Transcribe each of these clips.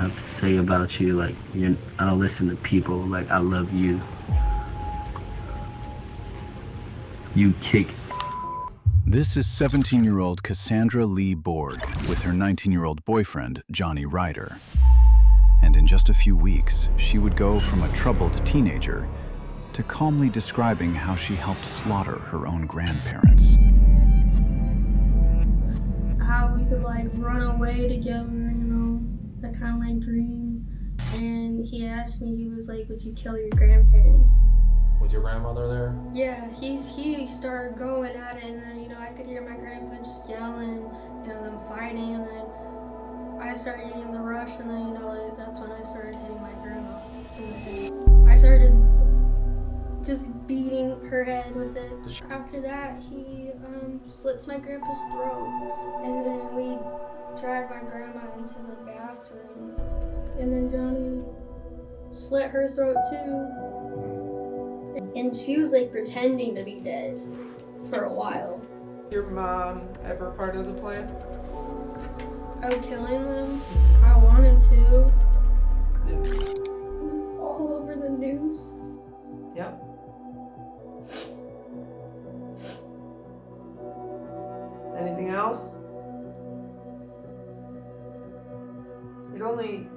have to say about you. Like, I don't listen to people. Like, I love you. You kick. This is 17-year-old Cassandra Lee Borg with her 19-year-old boyfriend, Johnny Ryder. And in just a few weeks, she would go from a troubled teenager to calmly describing how she helped slaughter her own grandparents. How we could like run away together, that kind of like dream. And he asked me, he was like, would you kill your grandparents? With your grandmother there? Yeah, he started going at it, and then, I could hear my grandpa just yelling, them fighting, and then I started getting the rush, and then, that's when I started hitting my grandma in the head. I started just beating her head with it. After that, he slits my grandpa's throat, and then we dragged my grandma into the bathroom, and then Johnny slit her throat too. And she was like pretending to be dead for a while. Your mom ever part of the plan? Of killing them? I wanted to. All over the news. Yep. Anything else? It only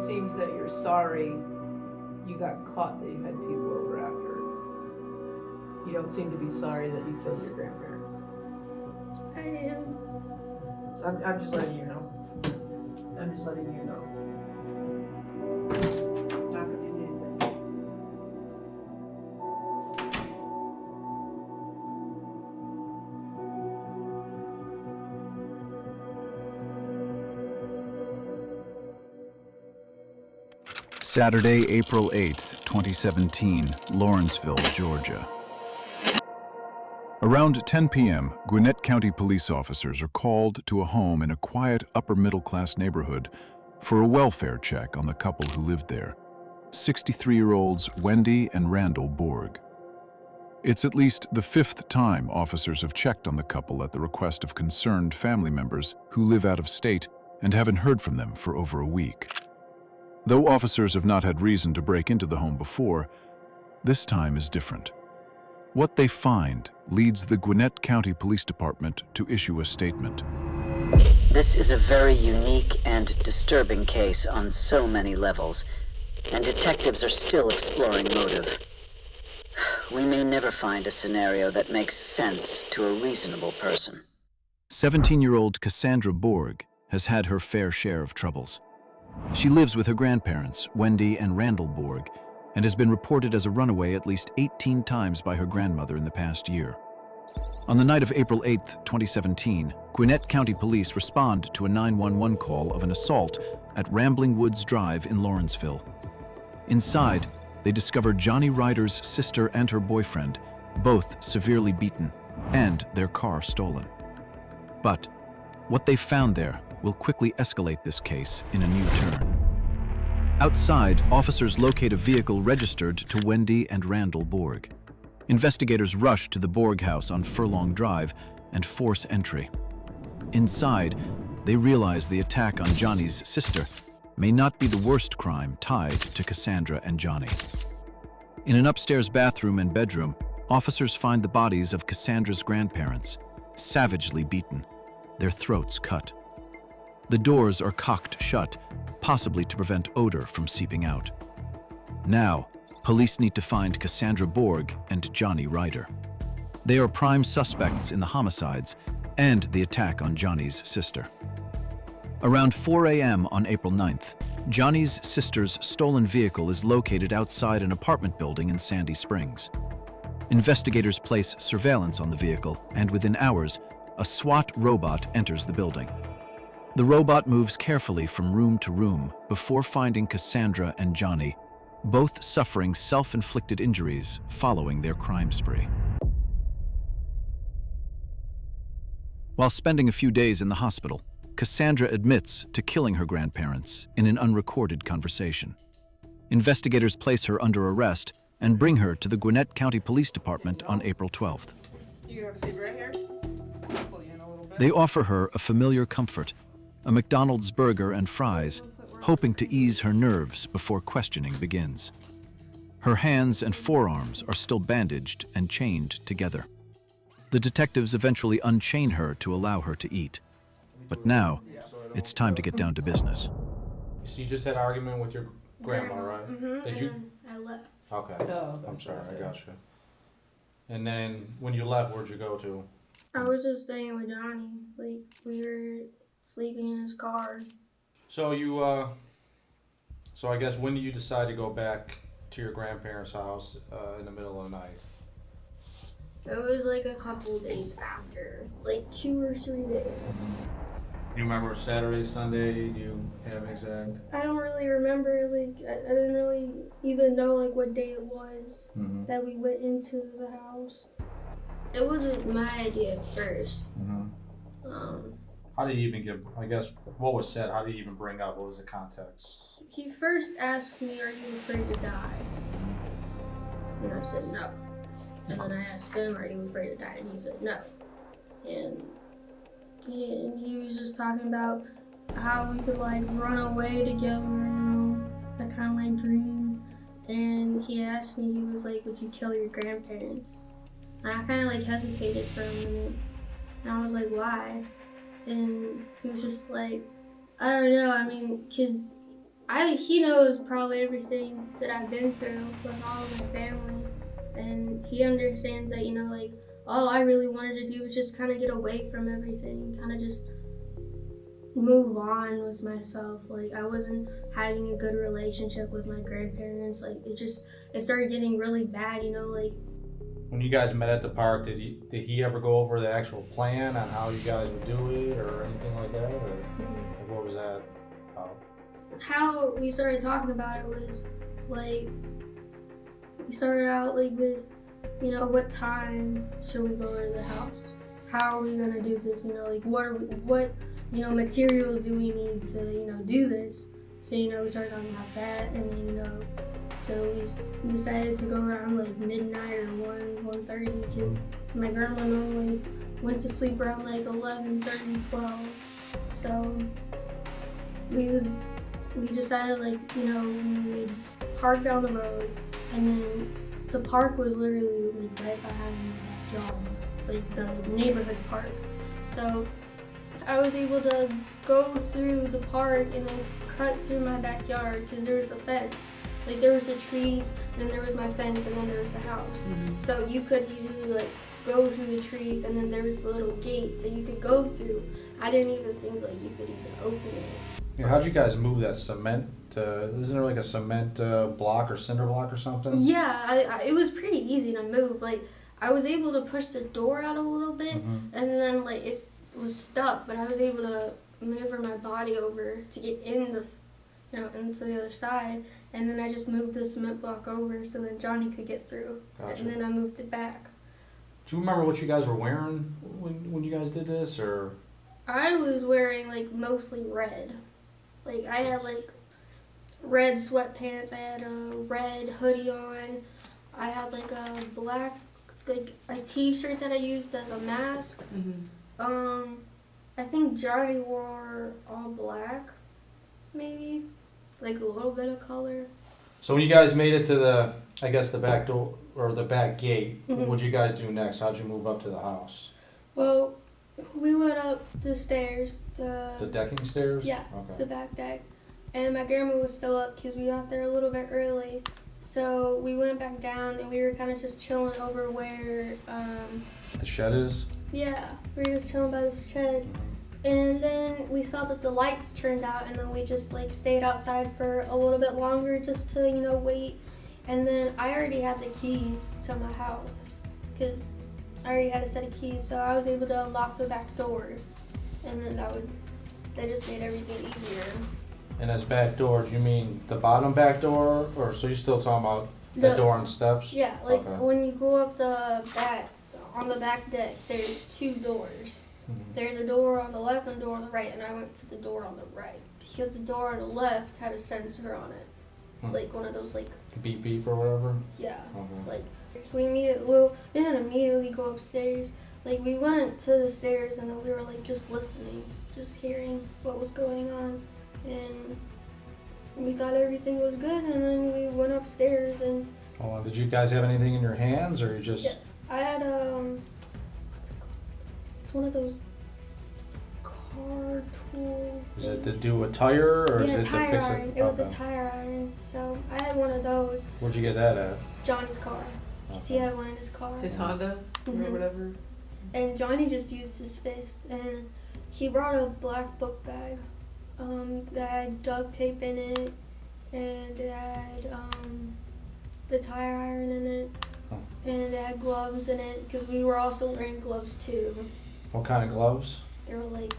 seems that you're sorry you got caught, that you had people over after. You don't seem to be sorry that you killed your grandparents. I am. I'm just letting you know. I'm just letting you know. Not gonna do anything. Saturday, April 8th, 2017, Lawrenceville, Georgia. Around 10 p.m., Gwinnett County police officers are called to a home in a quiet upper-middle-class neighborhood for a welfare check on the couple who lived there, 63-year-olds Wendy and Randall Borg. It's at least the fifth time officers have checked on the couple at the request of concerned family members who live out of state and haven't heard from them for over a week. Though officers have not had reason to break into the home before, this time is different. What they find leads the Gwinnett County Police Department to issue a statement. This is a very unique and disturbing case on so many levels, and detectives are still exploring motive. We may never find a scenario that makes sense to a reasonable person. 17-year-old Cassandra Borg has had her fair share of troubles. She lives with her grandparents, Wendy and Randall Borg, and has been reported as a runaway at least 18 times by her grandmother in the past year. On the night of April 8, 2017, Gwinnett County Police respond to a 911 call of an assault at Rambling Woods Drive in Lawrenceville. Inside, they discover Johnny Ryder's sister and her boyfriend, both severely beaten, and their car stolen. But what they found there will quickly escalate this case in a new turn. Outside, officers locate a vehicle registered to Wendy and Randall Borg. Investigators rush to the Borg house on Furlong Drive and force entry. Inside, they realize the attack on Johnny's sister may not be the worst crime tied to Cassandra and Johnny. In an upstairs bathroom and bedroom, officers find the bodies of Cassandra's grandparents, savagely beaten, their throats cut. The doors are cocked shut, possibly to prevent odor from seeping out. Now, police need to find Cassandra Borg and Johnny Ryder. They are prime suspects in the homicides and the attack on Johnny's sister. Around 4 a.m. on April 9th, Johnny's sister's stolen vehicle is located outside an apartment building in Sandy Springs. Investigators place surveillance on the vehicle, and within hours, a SWAT robot enters the building. The robot moves carefully from room to room before finding Cassandra and Johnny, both suffering self-inflicted injuries following their crime spree. While spending a few days in the hospital, Cassandra admits to killing her grandparents in an unrecorded conversation. Investigators place her under arrest and bring her to the Gwinnett County Police Department on April 12th. You can have a seat right here. Pull you in a little bit. They offer her a familiar comfort, a McDonald's burger and fries, hoping to ease her nerves before questioning begins. Her hands and forearms are still bandaged and chained together. The detectives eventually unchain her to allow her to eat. But now, it's time to get down to business. So you just had an argument with your grandma, right? Mm-hmm. Did and you? then I left. Okay. Oh, I'm sorry, okay. I got you. And then when you left, where'd you go to? I was just staying with Johnny. Like, we were sleeping in his car. So you, so I guess when do you decide to go back to your grandparents' house in the middle of the night? It was like a couple days after, like 2 or 3 days. You remember Saturday, Sunday? Do you have an exact? I don't really remember, like, I didn't really even know, like, what day it was that we went into the house. It wasn't my idea at first. How did you even get, I guess, what was said? How did you even bring up? What was the context? He first asked me, "Are you afraid to die?" And I said no. And then I asked him, "Are you afraid to die?" And he said no. And he was just talking about how we could like run away together, that kind of like dream. And he asked me, he was like, "Would you kill your grandparents?" And I kind of like hesitated for a minute. And I was like, "Why?" And he was just like, "I don't know, I mean, cause he knows probably everything that I've been through with all of my family. And he understands that, like, all I really wanted to do was just kind of get away from everything, kind of just move on with myself. Like, I wasn't having a good relationship with my grandparents. Like, it started getting really bad, like." When you guys met at the park, did he ever go over the actual plan on how you guys would do it or anything like that? Or what was that about? How we started talking about it was, like, we started out, like, with, what time should we go to the house? How are we gonna do this? Like, what materials do we need to, do this? So, we started talking about that, and then, so we decided to go around, like, midnight or 1:30, because my grandma normally went to sleep around, like, 11:30, 12. So we decided, like, we would park down the road, and then the park was literally, like, right behind my backyard, like the neighborhood park. So I was able to go through the park and then cut through my backyard because there was a fence. Like, there was the trees, then there was my fence, and then there was the house. So you could easily, like, go through the trees, and then there was the little gate that you could go through. I didn't even think, like, you could even open it. Yeah, how'd you guys move that cement? Isn't there like a cement block or cinder block or something? Yeah, it was pretty easy to move. Like, I was able to push the door out a little bit, and then, like, it was stuck, but I was able to maneuver my body over to get in the, into the other side, and then I just moved the cement block over so that Johnny could get through, Gotcha. and then I moved it back. Do you remember what you guys were wearing when you guys did this, or? I was wearing, like, mostly red. Like, I had, like, red sweatpants, I had a red hoodie on, I had, like, a black, like, a t-shirt that I used as a mask. I think Johnny wore all black, maybe, like a little bit of color. So when you guys made it to the back door or the back gate, what'd you guys do next? How'd you move up to the house? Well, we went up the stairs. The decking stairs? Yeah, okay. The back deck. And my grandma was still up because we got there a little bit early. So we went back down and we were kind of just chilling over where... the shed is? Yeah, we were just chilling by the shed. And then we saw that the lights turned out, and then we just, like, stayed outside for a little bit longer just to, wait. And then I already had the keys to my house because I already had a set of keys, so I was able to unlock the back door. And then that just made everything easier. And as back door, do you mean the bottom back door, or so you're still talking about the door on steps? Yeah, like, okay. When you go up the back, on the back deck, there's 2 doors. There's a door on the left and a door on the right, and I went to the door on the right because the door on the left had a sensor on it, like one of those, like, beep beep or whatever. Yeah, okay. like, so we didn't immediately go upstairs. Like, we went to the stairs and then we were, like, just listening just hearing what was going on, and we thought everything was good, and then we went upstairs and Hold on, did you guys have anything in your hands, or you just? yeah, I had what's it called? It's one of those car tools. Is it to do a tire, or is Yeah, it to tire fix iron. it? It was a Okay. tire iron. So I had one of those. Where'd you get that at? Johnny's car. Cause he had one in his car. His Honda or Mhm. whatever. And Johnny just used his fist, and he brought a black book bag that had duct tape in it, and it had the tire iron in it, Oh. and it had gloves in it, because we were also wearing gloves too. What kind of gloves? They were like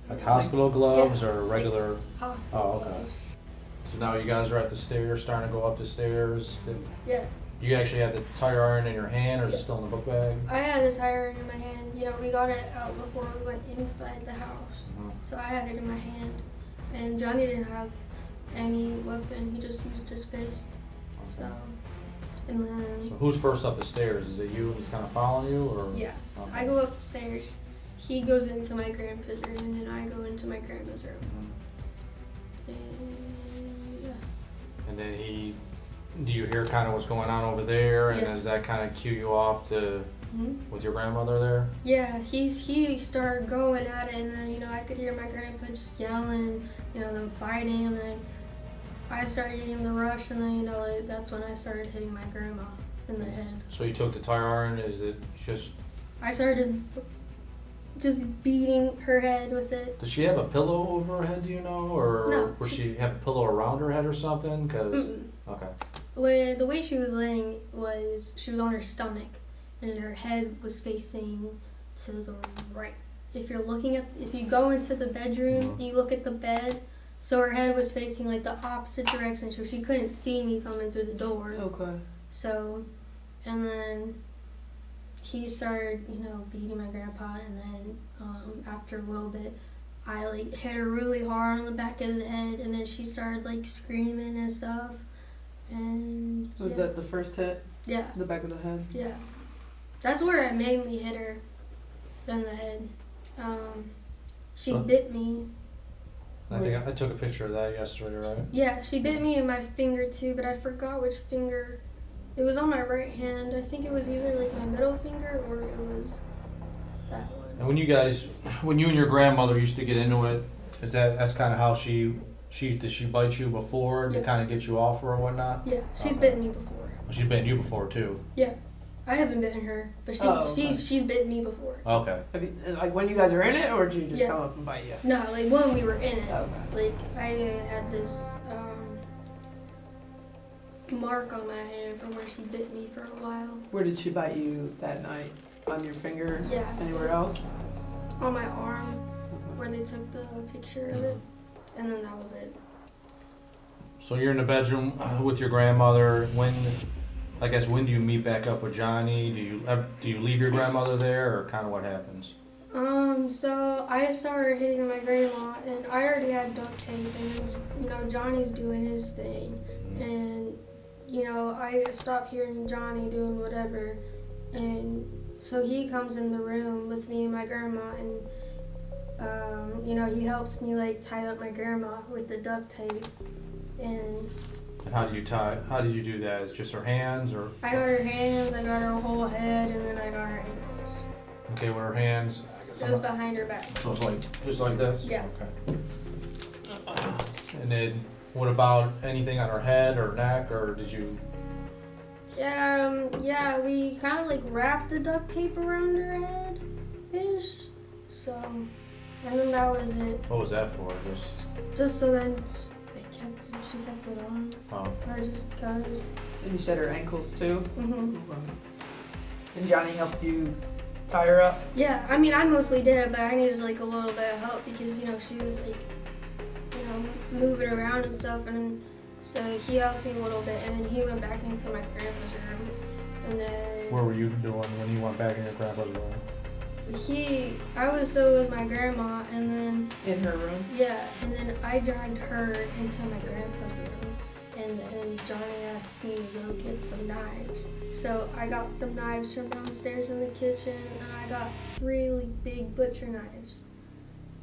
Like hospital gloves or like- regular? hospital Oh, okay. gloves. So now you guys are at the stairs, starting to go up the stairs. Yeah, You actually had the tire iron in your hand, or is it still in the book bag? I had the tire iron in my hand. You know, we got it out before we went inside the house. Mhm. So I had it in my hand, and Johnny didn't have any weapon. He just used his fist. So, and then So who's first up the stairs? Is it you and he's kind of following you, or? yeah, Okay. I go up the stairs. He goes into my grandpa's room, and then I go into my grandma's room. Mhm. And yeah, And then do you hear kind of what's going on over there, and Yeah. does that kind of cue you off to with your grandmother there? yeah. He started going at it, and then you know I could hear my grandpa just yelling, you know, them fighting, and then I started getting the rush, and then you know like, that's when I started hitting my grandma in the head. So you took the tire iron. Is it just? I started just beating her head with it. Does she have a pillow over her head? Do you know, or No. would she have a pillow around her head or something? Cause Mm-mm. okay. The way she was laying was she was on her stomach, and her head was facing to the right. If you go into the bedroom, Mhm. you look at the bed, so her head was facing like the opposite direction, so she couldn't see me coming through the door. Okay. So, and then he started, you know, beating my grandpa, and then after a little bit, I like hit her really hard on the back of the head, and then she started like screaming and stuff. And Was yeah. that the first hit? Yeah, The back of the head? yeah. That's where I mainly hit her in the head. She Huh? bit me. I think I took a picture of that yesterday, right? Yeah, she bit me in my finger too, but I forgot which finger. It was on my right hand. I think it was either like my middle finger or it was that one. And when you and your grandmother used to get into it, that's kind of how did she bite you before to Yeah. kind of get you off her or whatnot? Yeah, she's Okay. bitten me before. She's bitten you before too. Yeah, I haven't bitten her, but Oh, okay. she's bitten me before. Okay. Have you, like when you guys are in it, or did you just Yeah. come up and bite you? No, like when we were in it, Okay. like I had this mark on my hand from where she bit me for a while. Where did she bite you that night? On your finger? Yeah. Anywhere else? On my arm, where they took the picture of it, and then that was it. So you're in the bedroom with your grandmother. When do you meet back up with Johnny? Do you leave your grandmother there, or kind of what happens? So I started hitting my grandma, and I already had duct tape, and you know Johnny's doing his thing, and you know I stopped hearing Johnny doing whatever, and so he comes in the room with me and my grandma, and you know he helps me like tie up my grandma with the duct tape, and And how did you do that? Is it just her hands, or? I got her hands, I got her whole head, and then I got her ankles. Okay, with her hands. I guess It was behind her back. So it's like just like this. Yeah. Okay. And then what about anything on her head or neck, or did you? Yeah, we kind of like wrapped the duct tape around her head, ish. So, and then that was it. What was that for? Just so then she kept it on. Oh. Or just cause. And you said her ankles too? Mhm. And Johnny helped you tie her up? Yeah, I mean I mostly did it, but I needed like a little bit of help because you know she was like, you know, moving around and stuff, and so he helped me a little bit, and then he went back into my grandpa's room, and then. Where were you doing when you went back in your grandpa's room? I was still with my grandma, and then In her room? yeah, and then I dragged her into my grandpa's room, and then Johnny asked me to go get some knives. So I got some knives from downstairs in the kitchen, and I got 3 like, big butcher knives.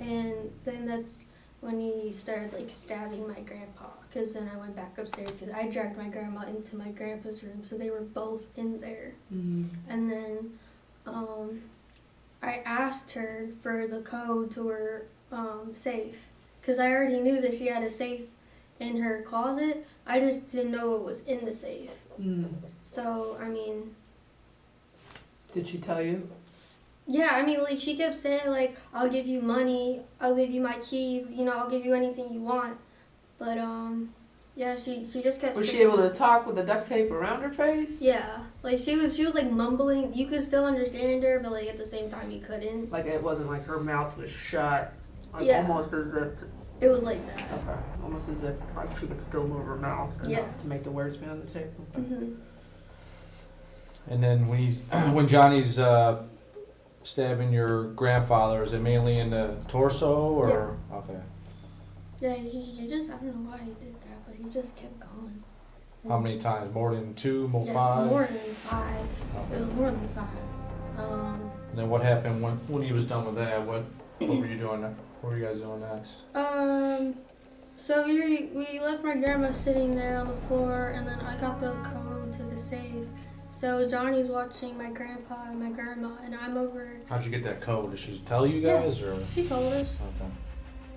And then that's when he started like stabbing my grandpa, because then I went back upstairs because I dragged my grandma into my grandpa's room, so they were both in there. Mm-hmm. And then I asked her for the code to her safe, because I already knew that she had a safe in her closet. I just didn't know it was in the safe. Mm. So, I mean... Did she tell you? Yeah, I mean, like, she kept saying, like, I'll give you money, I'll give you my keys, you know, I'll give you anything you want. But, yeah, she just kept Was saying... she able to talk with the duct tape around her face? Yeah. Like, she was, like, mumbling. You could still understand her, but, like, at the same time, you couldn't. Like, it wasn't like her mouth was shut. Like, Yeah. almost as if... It was like that. Okay. Almost as if, like, she could still move her mouth enough to make the words be on the tape. Okay. Mm-hmm. And then when Johnny's stabbing your grandfather, is it mainly in the torso or? Yeah. Okay. Yeah, he just, I don't know why he did that, but he just kept going. How many times? More than 2? More yeah, 5? More than 5. Okay. It was more than 5. And then what happened when he was done with that? What were you doing? What were you guys doing next? So we left my grandma sitting there on the floor, and then I got the code to the safe. So Johnny's watching my grandpa and my grandma, and I'm over. How'd you get that code? Did she tell you guys, or? She told us.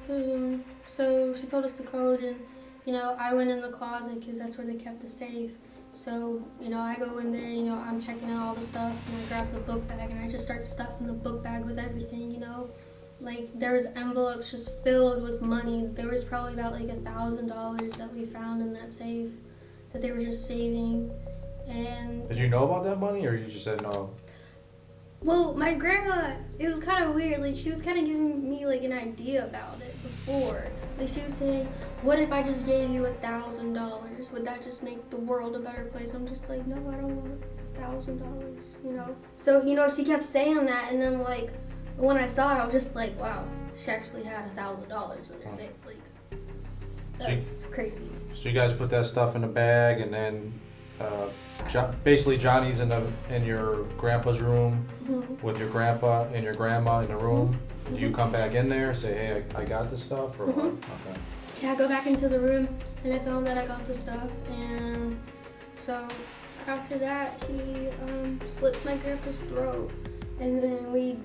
Okay. So she told us the code, and you know, I went in the closet because that's where they kept the safe. So you know, I go in there, you know, I'm checking out all the stuff, and I grab the book bag, and I just start stuffing the book bag with everything, you know. Like, there was envelopes just filled with money. There was probably about like $1,000 that we found in that safe that they were just saving. And did you know about that money, or you just said no? Well, my grandma, it was kind of weird. Like, she was kind of giving me like an idea about it before. Like, she was saying, "What if I just gave you $1,000? Would that just make the world a better place?" I'm just like, "No, I don't want $1,000." You know. So you know, she kept saying that, and then like when I saw it, I was just like, "Wow, she actually had $1,000 in her safe." Like, that's crazy. So you guys put that stuff in a bag, and then basically Johnny's in your grandpa's room with your grandpa and your grandma in the room. Do you come back in there and say, "Hey, I got the stuff," or what? Okay. Yeah, I go back into the room and I tell him that I got the stuff, and so after that he slits my grandpa's throat, and then we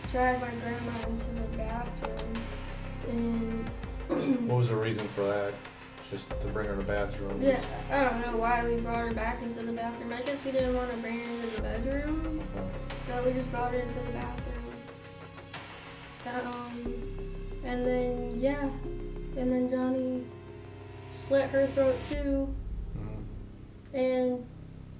drag my grandma into the bathroom. And what was the reason for that? Just to bring her to the bathroom? Yeah, I don't know why we brought her back into the bathroom. I guess we didn't want to bring her into the bedroom, so we just brought her into the bathroom. And then and then Johnny slit her throat too, and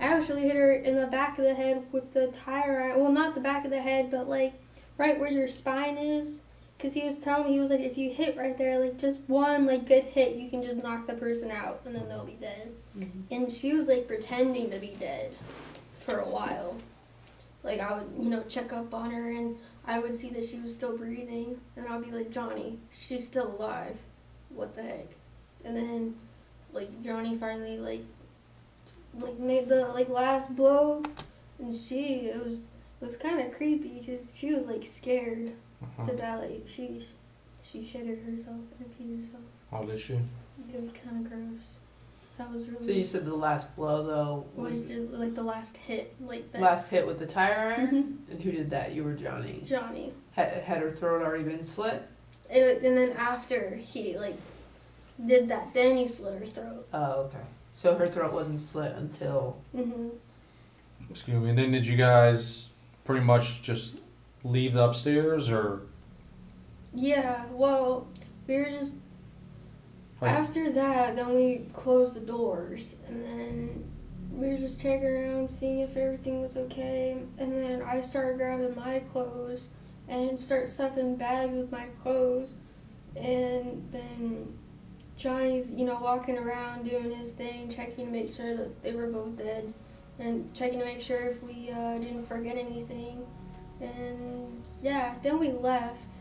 I actually hit her in the back of the head with the tire iron. Well, not the back of the head, but like right where your spine is. Because he was telling me, he was like, if you hit right there, like just one like good hit, you can just knock the person out and then they'll be dead. And she was like pretending to be dead for a while. Like I would, you know, check up on her and I would see that she was still breathing, and I'll be like, "Johnny, she's still alive. What the heck?" And then like Johnny finally like made the like last blow, and it was kind of creepy because she was like scared to die. Like she shitted herself and peed herself. Oh, did she? It was kind of gross. That was really. So you said the last blow though was just like the last hit, like that. Last hit with the tire iron. And who did that? You were Johnny. Johnny. Had her throat already been slit? And then after he like did that, then he slit her throat. Oh, okay. So her throat wasn't slit until. Excuse me. And then did you guys pretty much just leave the upstairs, or? Yeah. Well, we were just. After that, then we closed the doors, and then we were just checking around, seeing if everything was okay. And then I started grabbing my clothes and start stuffing bags with my clothes. And then Johnny's, you know, walking around doing his thing, checking to make sure that they were both dead, and checking to make sure if we didn't forget anything. And yeah, then we left,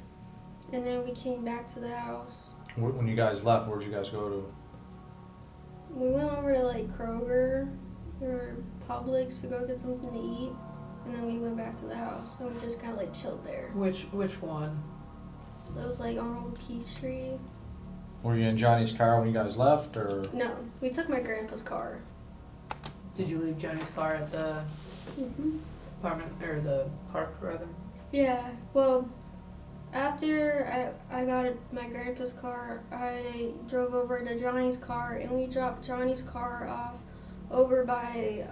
and then we came back to the house. When you guys left, where'd you guys go to? We went over to like Kroger or Publix to go get something to eat, and then we went back to the house. So we just kind of like chilled there. Which one? It was like on Old Peachtree. Were you in Johnny's car when you guys left, or? No, we took my grandpa's car. Did you leave Johnny's car at the apartment, or the park, rather? Yeah, well, after I got my grandpa's car, I drove over to Johnny's car, and we dropped Johnny's car off over by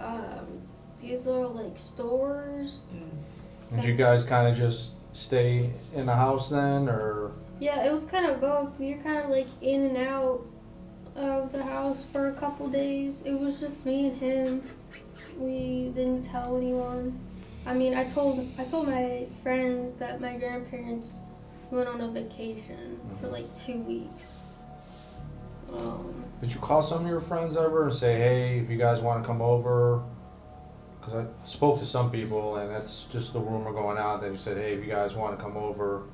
these little like stores. Did you guys kind of just stay in the house then, or? Yeah, it was kind of both. We were kind of like in and out of the house for a couple days. It was just me and him. We didn't tell anyone. I mean, I told my friends that my grandparents went on a vacation for like 2 weeks. Did you call some of your friends ever and say, hey, if you guys want to come over? Because I spoke to some people, and that's just the rumor going out. They said, hey, if you guys want to come over,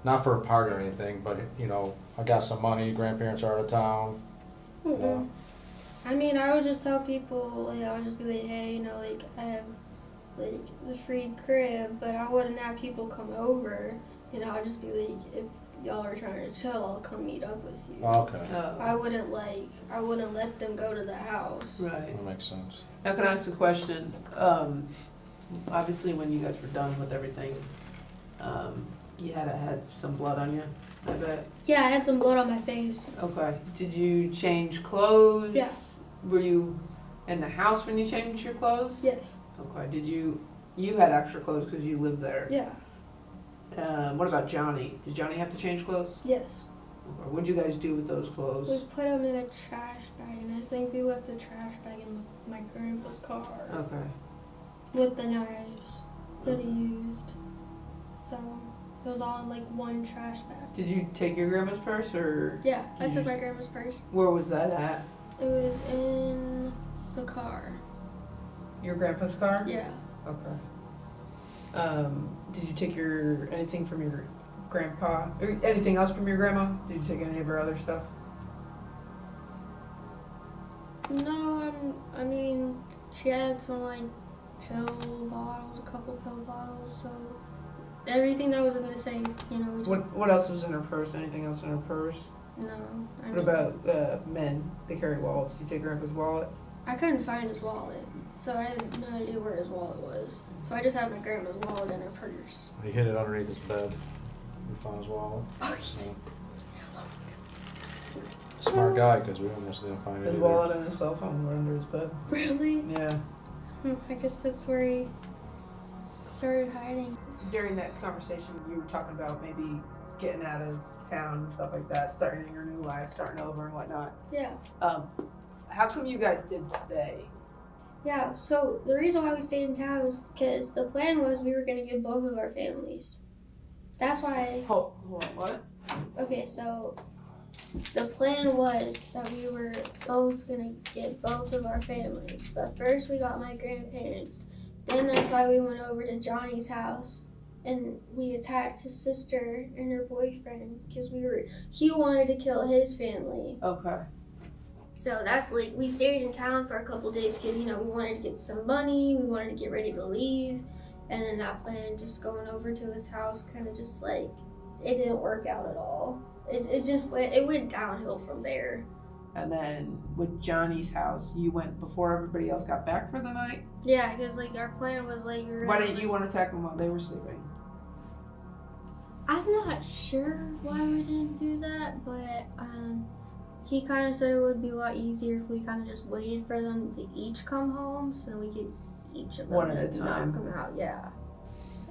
not for a party or anything, but, you know, I got some money, grandparents are out of town. Yeah. I mean, I would just tell people, like, I would just be like, hey, you know, like, I have, like, the free crib, but I wouldn't have people come over. You know, I'd just be like, if y'all are trying to chill, I'll come meet up with you. Okay. I wouldn't let them go to the house. Right. That makes sense. Now, can I ask a question? Obviously, when you guys were done with everything, you had some blood on you, I bet. Yeah, I had some blood on my face. Okay. Did you change clothes? Yeah. Were you in the house when you changed your clothes? Yes. Okay. Did you had extra clothes because you lived there? Yeah. What about Johnny? Did Johnny have to change clothes? Yes. Okay. What'd you guys do with those clothes? We put them in a trash bag, and I think we left the trash bag in my grandpa's car. Okay. With the knives that he used. So it was all in like one trash bag. Did you take your grandma's purse, or? Yeah, I took my grandma's purse. Where was that at? It was in the car. Your grandpa's car? Yeah. Okay. Did you take anything from your grandpa, or anything else from your grandma? Did you take any of her other stuff? No, I mean, she had some like pill bottles, a couple pill bottles, so everything that was in the safe, you know. We just, What else was in her purse? Anything else in her purse? no. What about men? They carry wallets. Did you take grandpa's wallet? I couldn't find his wallet, so I had no idea where his wallet was. So I just had my grandma's wallet in her purse. He hid it underneath his bed. We found his wallet. Oh, So. Smart guy, because we almost didn't find it His either. wallet and his cell phone were under his bed. really? Yeah. I guess that's where he started hiding. During that conversation, you were talking about maybe getting out of town and stuff like that, starting your new life, starting over and whatnot. Yeah. How come you guys did stay? Yeah, so the reason why we stayed in town was because the plan was we were going to get both of our families. That's why... Hold on, what? Okay, so the plan was that we were both going to get both of our families. But first we got my grandparents. Then that's why we went over to Johnny's house. And we attacked his sister and her boyfriend because he wanted to kill his family. Okay. So that's like, we stayed in town for a couple days because, you know, we wanted to get some money, we wanted to get ready to leave. And then that plan, just going over to his house, kind of just like, it didn't work out at all. It went downhill from there. And then with Johnny's house, you went before everybody else got back for the night? Yeah, because like our plan was like, Why didn't you want to attack them while they were sleeping? I'm not sure why we didn't do that, but he kind of said it would be a lot easier if we kind of just waited for them to each come home, so we could each of them One at just a time. knock them out. Yeah,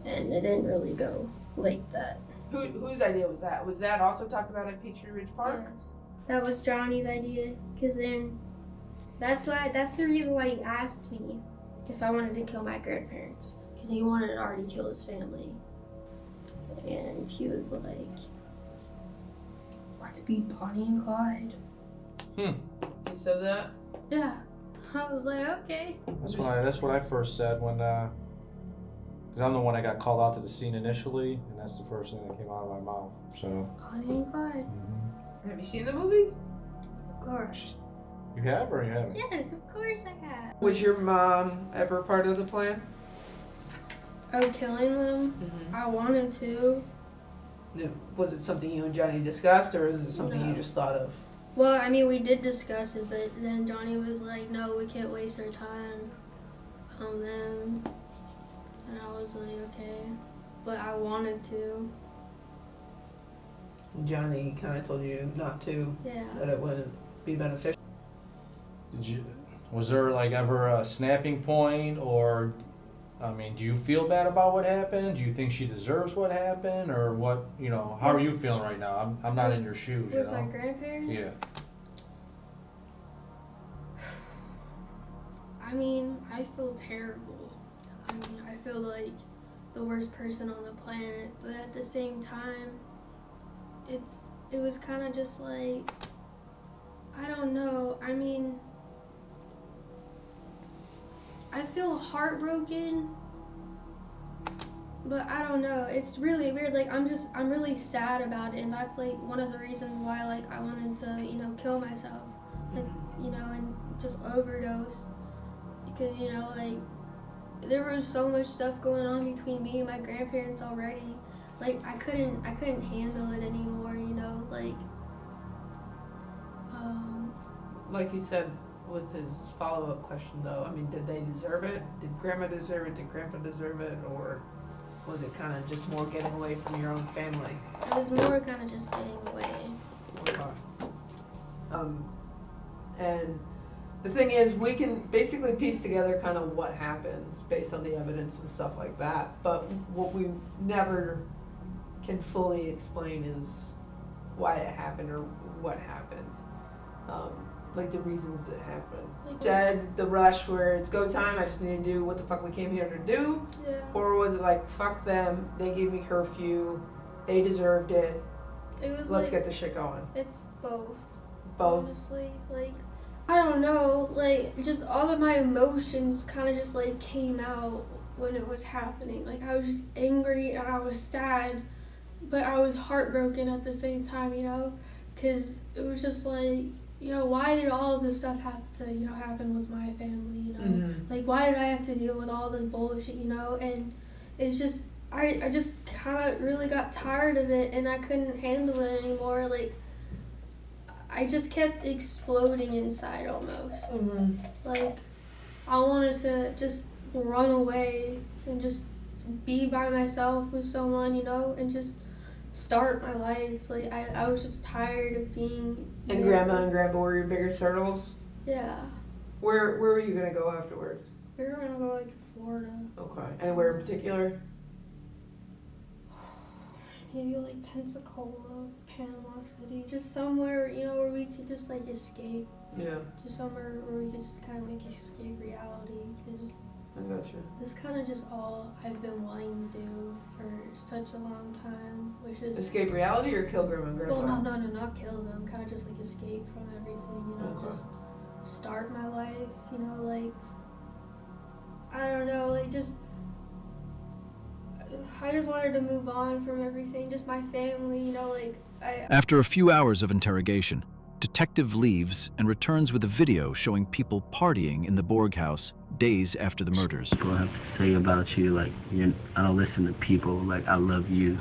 and it didn't really go like that. Whose idea was that? Was that also talked about at Peachtree Ridge Park? Yes. That was Johnny's idea, because then that's the reason why he asked me if I wanted to kill my grandparents, because he wanted to already kill his family. And he was like, let's be Bonnie and Clyde. You said that? Yeah. I was like, okay. That's what I first said when, because I'm the one that got called out to the scene initially, and that's the first thing that came out of my mouth. So. Bonnie and Clyde. Have you seen the movies? Of course. You have or you haven't? Yes, of course I have. Was your mom ever part of the plan? Oh, killing them? I wanted to. Was it something you and Johnny discussed, or is it something you No. just thought of? Well, I mean, we did discuss it, but then Johnny was like, no, we can't waste our time on them. And I was like, okay. But I wanted to. Johnny kind of told you not to, Yeah. that it wouldn't be beneficial. Was there like ever a snapping point, or, I mean, do you feel bad about what happened? Do you think she deserves what happened, or what? You know, how are you feeling right now? I'm not in your shoes. You With my know. grandparents? Yeah. I mean, I feel terrible. I mean, I feel like the worst person on the planet, but at the same time, it was kind of just like, I don't know. I mean, I feel heartbroken, but I don't know. It's really weird. Like, I'm really sad about it, and that's like one of the reasons why like I wanted to, kill myself, and and just overdose, because like there was so much stuff going on between me and my grandparents already. Like I couldn't handle it anymore, like Like you said with his follow-up question, though, I mean, did they deserve it? Did Grandma deserve it? Did Grandpa deserve it? Or was it kind of just more getting away from your own family? it was more kind of just getting away. Okay. And the thing is, we can basically piece together kind of what happens based on the evidence and stuff like that. But what we never can fully explain is why it happened or what happened. Like the reasons it happened. Like, Said the rush where it's go time, I just need to do what the fuck we came here to do? yeah. Or was it like, fuck them, they gave me curfew, they deserved it, It was let's like, get the shit going? it's both. Both? Honestly, like, I don't know, like, just all of my emotions kind of just, like, came out when it was happening. Like, I was just angry and I was sad, but I was heartbroken at the same time, because it was just like, why did all of this stuff have to, happen with my family, Mm-hmm. Like, why did I have to deal with all this bullshit, and it's just, I just kind of really got tired of it, and I couldn't handle it anymore. Like, I just kept exploding inside almost. Mm-hmm. Like, I wanted to just run away and just be by myself with someone, and just start my life. Like, I was just tired of being And there. Grandma and Grandpa were your biggest hurdles? Yeah. Where were you gonna go afterwards? We were gonna go, like, to Florida. Okay. Anywhere in particular? Maybe, like, Pensacola, Panama City. Just somewhere, where we could just, like, escape. Yeah, Just somewhere where we could just kind of, like, escape reality. Because I gotcha. this kind of just all I've been wanting to do for such a long time, which is... Escape reality or kill Grandma and Grandpa? Well, no, not kill them. Kind of just, like, escape from everything, Okay. Just start my life, like... I don't know, like, just... I just wanted to move on from everything, just my family, like, After a few hours of interrogation, Detective leaves and returns with a video showing people partying in the Borg house days after the murders. People have to say about you, like, I don't listen to people, like, I love you.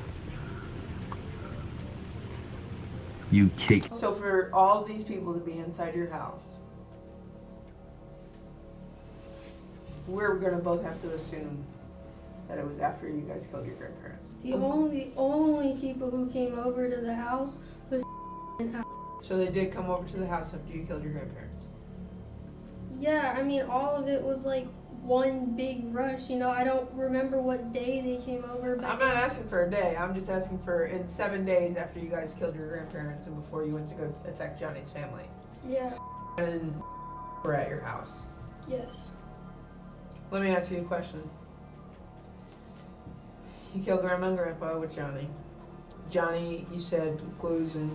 You kick. So for all these people to be inside your house, we're gonna both have to assume that it was after you guys killed your grandparents. the only people who came over to the house was and So they did come over to the house after you killed your grandparents. yeah, I mean, all of it was like one big rush, I don't remember what day they came over, but I'm not asking for a day. I'm just asking for in 7 days after you guys killed your grandparents and before you went to go attack Johnny's family. yeah, And we're at your house. yes, Let me ask you a question. You killed Grandma and Grandpa with Johnny. Johnny, you said, glues and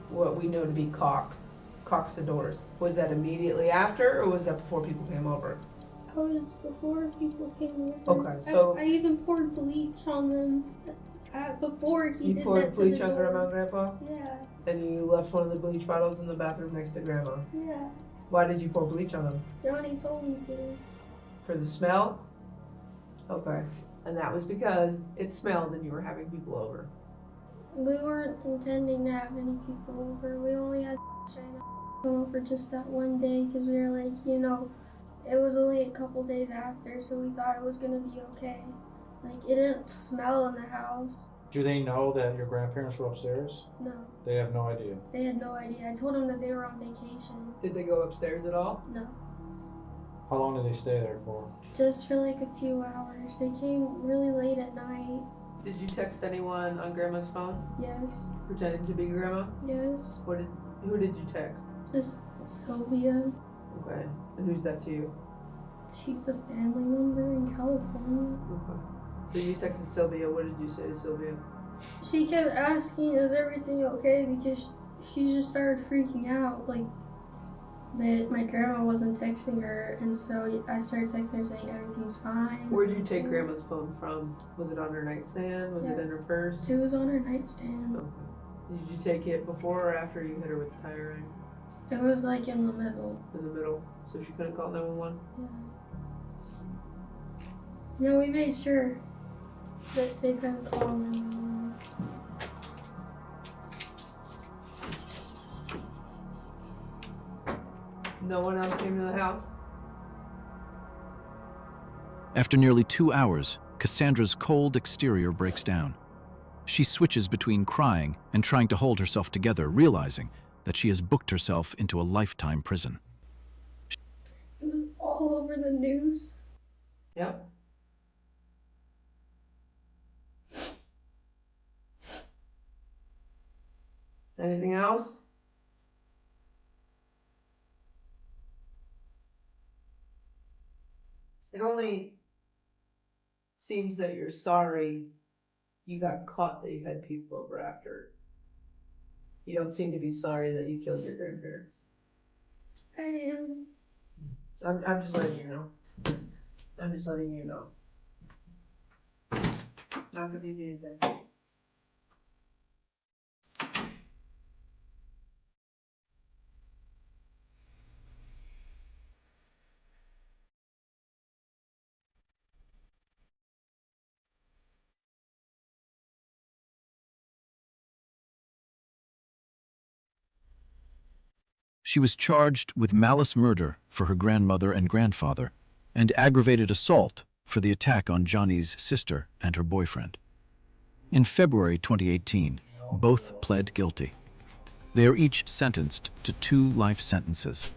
what we know to be caulks the doors. Was that immediately after, or was that before people came over? that was before people came over. Okay, so- I even poured bleach on them before he You did poured that to bleach the on door. Grandma and Grandpa, Yeah, and you left one of the bleach bottles in the bathroom next to Grandma. yeah, Why did you pour bleach on them? Johnny told me to. For the smell? Okay. And that was because it smelled and you were having people over. We weren't intending to have any people over. We only had China come over just that one day because we were like, you know, it was only a couple days after, so we thought it was gonna be okay. Like, it didn't smell in the house. Do they know that your grandparents were upstairs? No, They have no idea. they had no idea. I told them that they were on vacation. Did they go upstairs at all? No, How long did they stay there for? just for like a few hours. They came really late at night. Did you text anyone on Grandma's phone Yes, pretending to be Grandma? yes. Who did you text? Just Sylvia. Okay. And who's that to you? She's a family member in California. Okay. So you texted Sylvia. What did you say to Sylvia? She kept asking, is everything okay? Because she just started freaking out, like, that my grandma wasn't texting her, and so I started texting her saying everything's fine. Where did you take Grandma's phone from? Was it on her nightstand? Was it in her purse? It was on her nightstand. Okay. Did you take it before or after you hit her with the tire iron? It was like in the middle. In the middle. So she couldn't call 911? Yeah. You know, we made sure that they couldn't call 911. No one else came to the house? After nearly 2 hours, Cassandra's cold exterior breaks down. She switches between crying and trying to hold herself together, realizing that she has booked herself into a lifetime prison. It was all over the news. Yep. Anything else? It only seems that you're sorry you got caught that you had people over after. You don't seem to be sorry that you killed your grandparents. I am. I'm just letting you know. I'm just letting you know. Not gonna do anything. She was charged with malice murder for her grandmother and grandfather, and aggravated assault for the attack on Johnny's sister and her boyfriend. In February 2018, both pled guilty. They are each sentenced to 2 life sentences.